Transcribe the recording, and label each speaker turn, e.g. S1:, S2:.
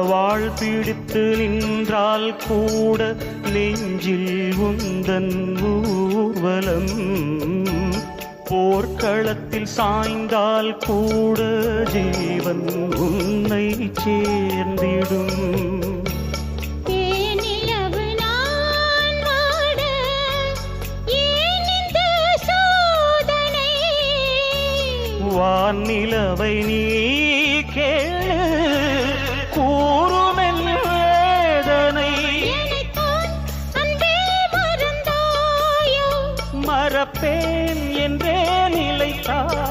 S1: வாழ் பிடித்து நின்றால் கூட நெஞ்சில் உந்தன் ஊர்வலம் போர்க்களத்தில் சாய்ந்தால் கூட ஜீவன் உன்னை சேர்ந்திடும் வானிலவை நீ கேளு கூறுமென் வேதனை மறப்பேன் என்றே நிலைத்தாய்